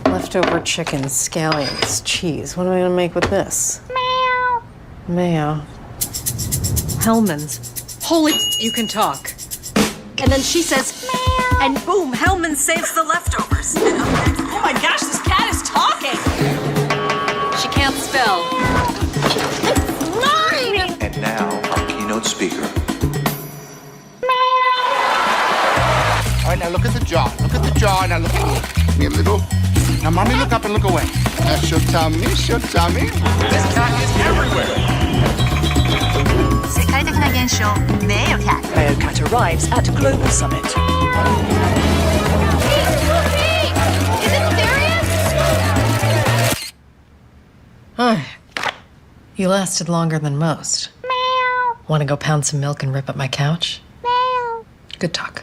Leftover chicken, scallions, cheese. What am I gonna make with this? Mayo. Mayo. Hellmann's. Holy, you can talk. And then she says, Mayo. And boom, Hellmann saves the leftovers. Oh my gosh, this cat is talking! She can't spell. It's mine! And now, our keynote speaker. All right, now look at the jaw. Look at the jaw. Now look at me. Give me a little. Now, mommy, look up and look away. That's your tummy. It's your tummy. This cat is everywhere. 世界的な現象 Mayo Cat. Mayo Cat arrives at Global Summit. Is it serious? You lasted longer than most. Meow. Want to go pound some milk and rip up my couch? Meow. Good talk.